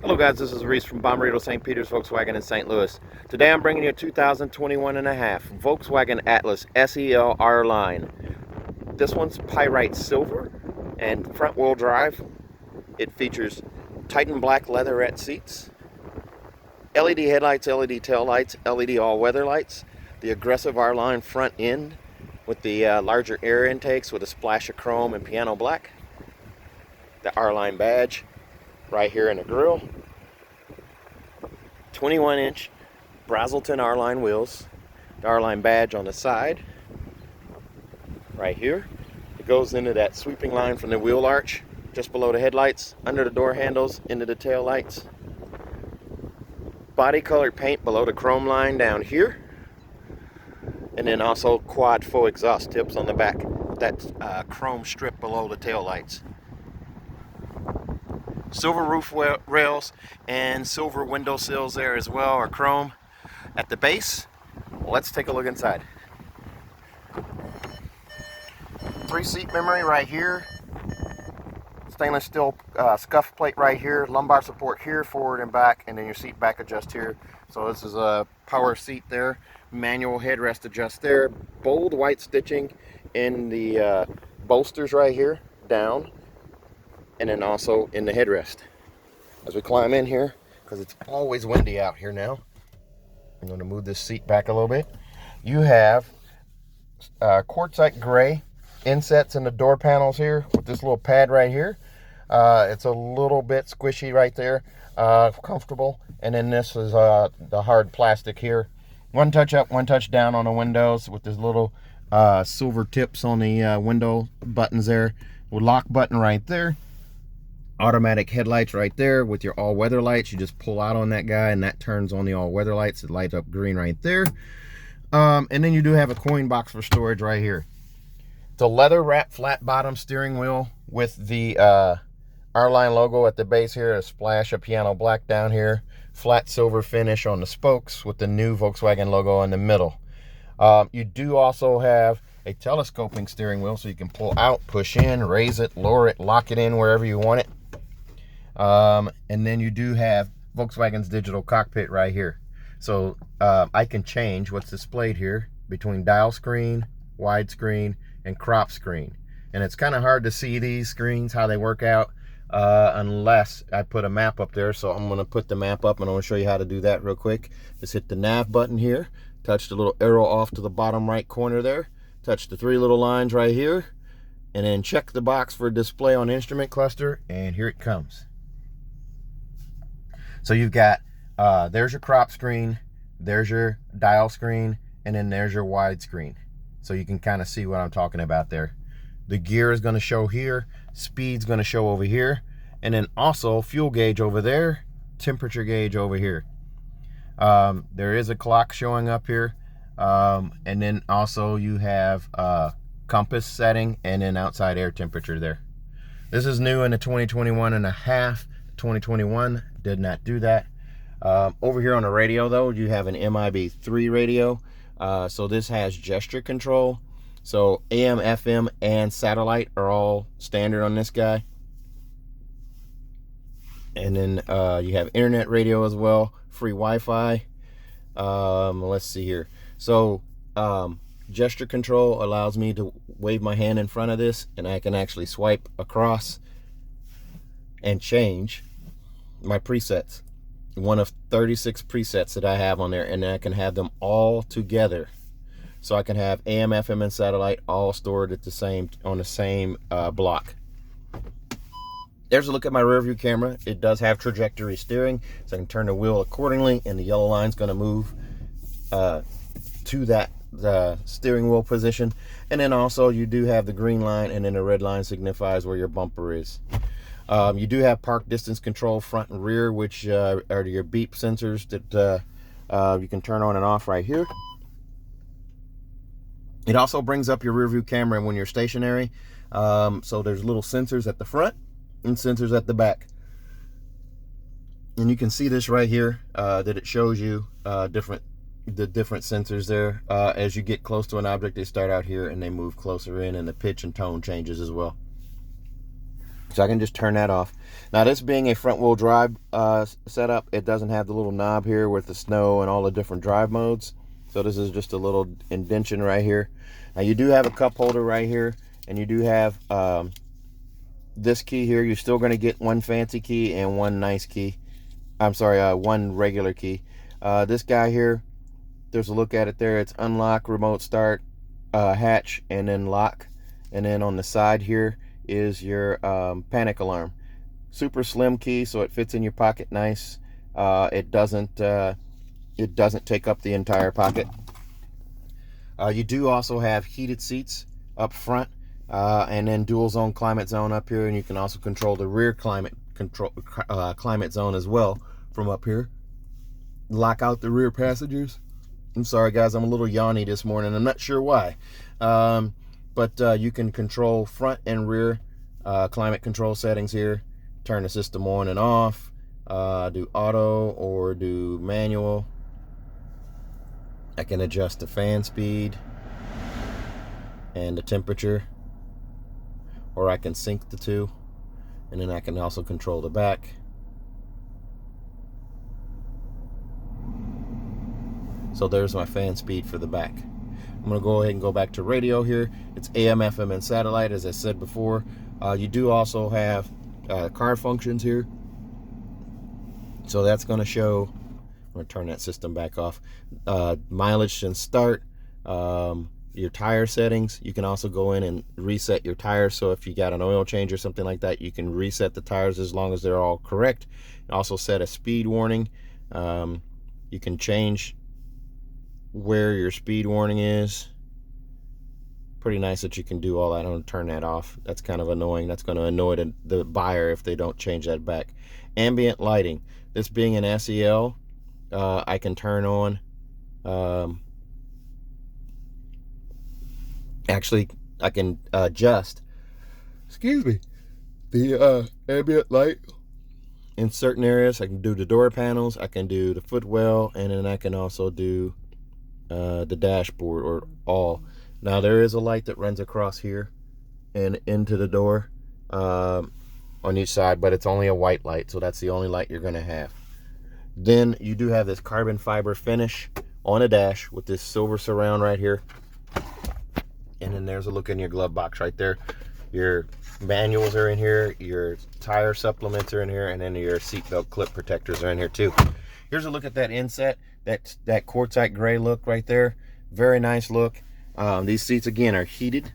Hello guys, this is Reese from Bommarito St. Peter's Volkswagen in St. Louis. Today I'm bringing you a 2021 and a half Volkswagen Atlas SEL R-Line. This one's pyrite silver and front wheel drive. It features Titan black leatherette seats, LED headlights, LED tail lights, LED all-weather lights, the aggressive R-Line front end with the larger air intakes with a splash of chrome and piano black, the R-Line badge right here in the grille, 21-inch Brazelton R-Line wheels, the R-Line badge on the side right here. It goes into that sweeping line from the wheel arch just below the headlights, under the door handles, into the tail lights. Body colored paint below the chrome line down here, and then also quad faux exhaust tips on the back, that chrome strip below the tail lights. Silver roof rails and silver window sills there as well, are chrome at the base. Let's take a look inside. 3-seat memory right here, stainless steel scuff plate right here, lumbar support here, forward and back, and then your seat back adjust here. So this is a power seat there, manual headrest adjust there, bold white stitching in the bolsters right here, down, and then also in the headrest. As we climb in here, because it's always windy out here now, I'm going to move this seat back a little bit. You have quartzite gray insets in the door panels here with this little pad right here. It's a little bit squishy right there, comfortable. And then this is the hard plastic here. One touch up, one touch down on the windows with this little silver tips on the window buttons there. With lock button right there. Automatic headlights right there with your all-weather lights. You just pull out on that guy and that turns on the all-weather lights. It lights up green right there. And then you do have a coin box for storage right here. It's a leather wrap flat bottom steering wheel with the R-Line logo at the base here, a splash of piano black down here, flat silver finish on the spokes with the new Volkswagen logo in the middle. You do also have a telescoping steering wheel, so you can pull out, push in, raise it, lower it, lock it in wherever you want it. And then you do have Volkswagen's digital cockpit right here. So I can change what's displayed here between dial screen, widescreen, and crop screen. And it's kind of hard to see these screens, how they work out, unless I put a map up there. So I'm going to put the map up and I'm going to show you how to do that real quick. Just hit the nav button here, touch the little arrow off to the bottom right corner there, touch the 3 little lines right here, and then check the box for display on instrument cluster, and here it comes. So you've got, there's your crop screen, there's your dial screen, and then there's your widescreen. So you can kind of see what I'm talking about there. The gear is going to show here, speed's going to show over here, and then also fuel gauge over there, temperature gauge over here. There is a clock showing up here, and then also you have compass setting and then outside air temperature there. This is new in the 2021 and a half. 2021 did not do that. Over here on the radio though, you have an MIB3 radio. So this has gesture control. So AM, FM, and satellite are all standard on this guy. And then you have internet radio as well, free Wi-Fi. Let's see here. So gesture control allows me to wave my hand in front of this, and I can actually swipe across and change my presets. One of 36 presets that I have on there, and I can have them all together. So I can have AM, FM, and satellite all stored at on the same block. There's a look at my rear view camera. It does have trajectory steering, so I can turn the wheel accordingly, and the yellow line's going to move to the steering wheel position. And then also you do have the green line, and then the red line signifies where your bumper is. You do have park distance control front and rear, which are your beep sensors that you can turn on and off right here. It also brings up your rear view camera when you're stationary. So there's little sensors at the front and sensors at the back. And you can see this right here, that it shows you the different sensors there. As you get close to an object, they start out here and they move closer in, and the pitch and tone changes as well. So I can just turn that off. Now, this being a front wheel drive setup, it doesn't have the little knob here with the snow and all the different drive modes. So this is just a little indention right here. Now you do have a cup holder right here, and you do have this key here. You're still going to get one fancy key and one nice key. I'm sorry, one regular key. This guy here, there's a look at it there. It's unlock, remote start, hatch, and then lock. And then on the side here is your panic alarm. Super slim key, so it fits in your pocket nice. It doesn't take up the entire pocket. You do also have heated seats up front, and then dual zone climate zone up here, and you can also control the rear climate zone as well from up here. Lock out the rear passengers. I'm sorry guys, I'm a little yawny this morning. I'm not sure why. But you can control front and rear climate control settings here. Turn the system on and off. Do auto or do manual. I can adjust the fan speed and the temperature, or I can sync the two, and then I can also control the back. So there's my fan speed for the back. I'm going to go ahead and go back to radio here. It's AM, FM, and satellite, as I said before. You do also have car functions here. So that's going to show, I'm going to turn that system back off, mileage and start, your tire settings. You can also go in and reset your tires. So if you got an oil change or something like that, you can reset the tires as long as they're all correct. Also set a speed warning. You can change where your speed warning is. Pretty nice that you can do all that. I'm going to turn that off. That's kind of annoying. That's going to annoy the buyer if they don't change that back. Ambient lighting. This being an SEL, I can turn on, actually I can adjust, the ambient light in certain areas. I can do the door panels, I can do the footwell, and then I can also do the dashboard or all. Now there is a light that runs across here and into the door on each side, but it's only a white light, so that's the only light you're going to have. Then you do have this carbon fiber finish on a dash with this silver surround right here, and then there's a look in your glove box right there. Your manuals are in here, your tire supplements are in here, and then your seatbelt clip protectors are in here too. Here's a look at that inset, that quartzite gray look right there. Very nice look. These seats again are heated,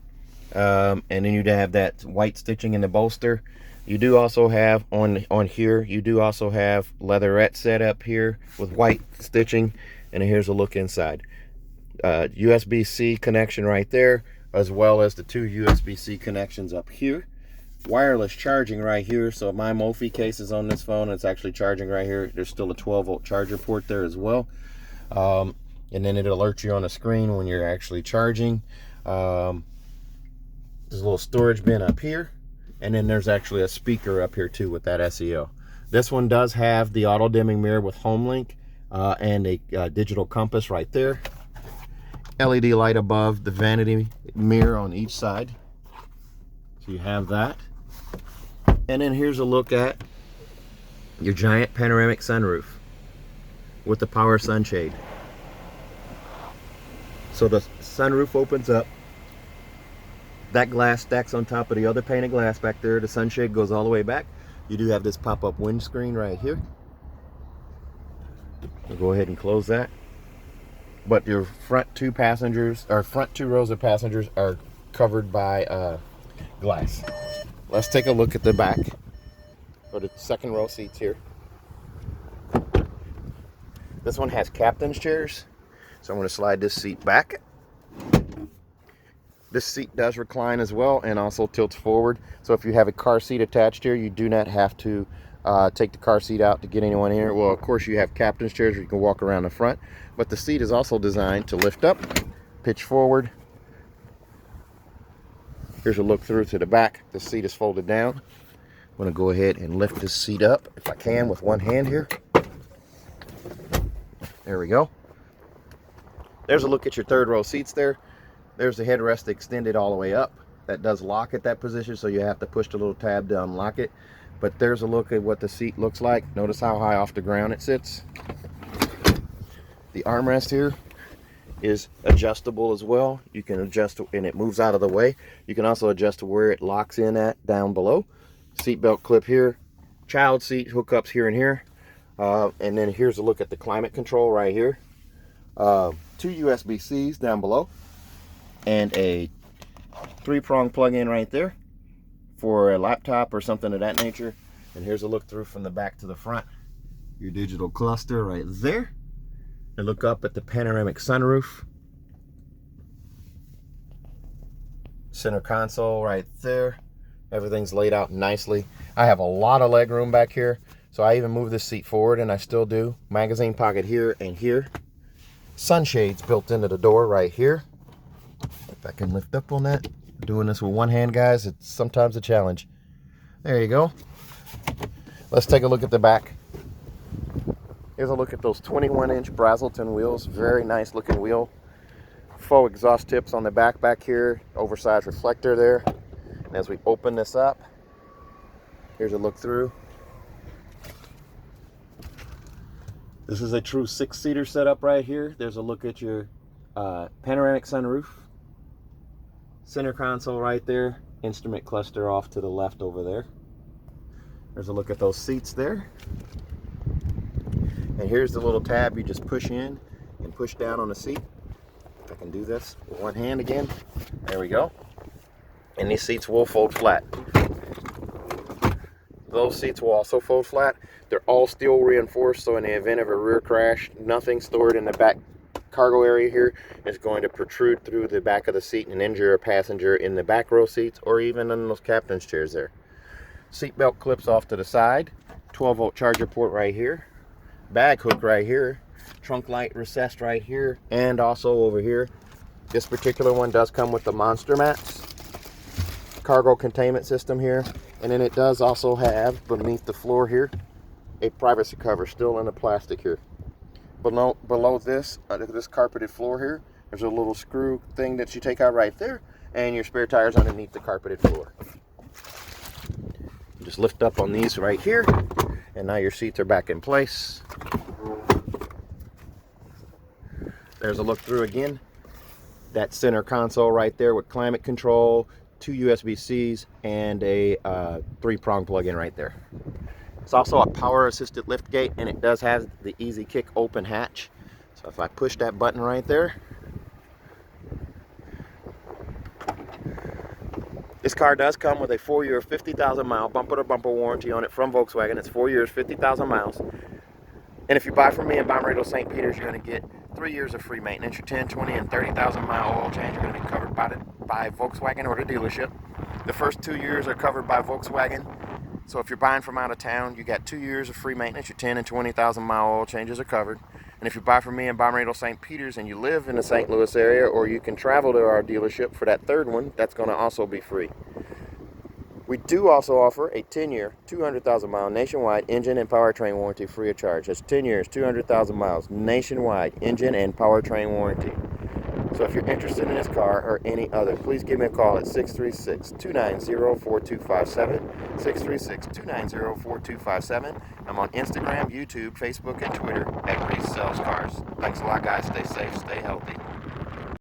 and then you have that white stitching in the bolster. You do also have on here, you do also have leatherette set up here with white stitching, and here's a look inside. USB-C connection right there, as well as the two USB-C connections up here. Wireless charging right here, so my Mophie case is on this phone, it's actually charging right here. There's still a 12-volt charger port there as well. And then it alerts you on the screen when you're actually charging. There's a little storage bin up here, and then there's actually a speaker up here too with that SEL. This one does have the auto dimming mirror with HomeLink and a digital compass right there. LED light above the vanity mirror on each side. So you have that. And then here's a look at your giant panoramic sunroof with the power sunshade. So the sunroof opens up. That glass stacks on top of the other pane of glass back there. The sunshade goes all the way back. You do have this pop-up windscreen right here. I'll go ahead and close that. But your front two rows of passengers are covered by glass. Let's take a look at the back, or the second row seats here. This one has captain's chairs, so I'm going to slide this seat back. This seat does recline as well and also tilts forward. So if you have a car seat attached here, you do not have to take the car seat out to get anyone in here. Well, of course, you have captain's chairs where you can walk around the front, but the seat is also designed to lift up, pitch forward. Here's a look through to the back. The seat is folded down. I'm going to go ahead and lift this seat up if I can with one hand here. There we go. There's a look at your third row seats there. There's the headrest extended all the way up. that does lock at that position, so you have to push the little tab to unlock it. But there's a look at what the seat looks like. Notice how high off the ground it sits. The armrest here is adjustable as well. You can adjust, and it moves out of the way. You can also adjust to where it locks in at down below. Seat belt clip here, child seat hookups here and here, and then here's a look at the climate control right here. 2 USB-Cs down below, and a 3-prong plug-in right there for a laptop or something of that nature. And here's a look through from the back to the front. Your digital cluster right there. And look up at the panoramic sunroof. Center console right there. Everything's laid out nicely. I have a lot of leg room back here, so I even move this seat forward, and I still do. Magazine pocket here and here. Sunshades built into the door right here. If I can lift up on that. Doing this with one hand, guys, it's sometimes a challenge. There you go. Let's take a look at the back. Here's a look at those 21-inch Brazelton wheels. Very nice looking wheel. Faux exhaust tips on the back here. Oversized reflector there. And as we open this up, here's a look through. This is a true 6-seater setup right here. There's a look at your panoramic sunroof. Center console right there. Instrument cluster off to the left over there. There's a look at those seats there. And here's the little tab you just push in and push down on the seat. If I can do this with one hand again. There we go. And these seats will fold flat. Those seats will also fold flat. They're all steel reinforced, so in the event of a rear crash, nothing stored in the back cargo area here is going to protrude through the back of the seat and injure a passenger in the back row seats or even in those captain's chairs there. Seat belt clips off to the side. 12-volt charger port right here. Bag hook right here. Trunk light recessed right here and also over here. This particular one does come with the monster mats. Cargo containment system here. And then it does also have, beneath the floor here, a privacy cover still in the plastic here. Below this, this carpeted floor here, there's a little screw thing that you take out right there, and your spare tires underneath the carpeted floor. Just lift up on these right here, and now your seats are back in place. There's a look through again. That center console right there with climate control, 2 USB-Cs, and a 3-prong plug-in right there. It's also a power assisted lift gate, and it does have the easy kick open hatch. So if I push that button right there, this car does come with a 4-year 50,000 mile bumper to bumper warranty on it from Volkswagen. It's 4 years, 50,000 miles. And if you buy from me in Bommarito St. Peters, you're going to get 3 years of free maintenance. Your 10, 20, and 30,000 mile oil change are going to be covered by Volkswagen or the dealership. The first 2 years are covered by Volkswagen. So if you're buying from out of town, you got 2 years of free maintenance. Your 10 and 20,000 mile oil changes are covered. And if you buy from me in Bommarito St. Peters and you live in the St. Louis area, or you can travel to our dealership for that third one, that's going to also be free. We do also offer a 10-year, 200,000 mile nationwide engine and powertrain warranty free of charge. That's 10 years, 200,000 miles nationwide engine and powertrain warranty. So if you're interested in this car or any other, please give me a call at 636-290-4257, 636-290-4257. I'm on Instagram, YouTube, Facebook, and Twitter at Reese Sells Cars. Thanks a lot, guys. Stay safe, stay healthy.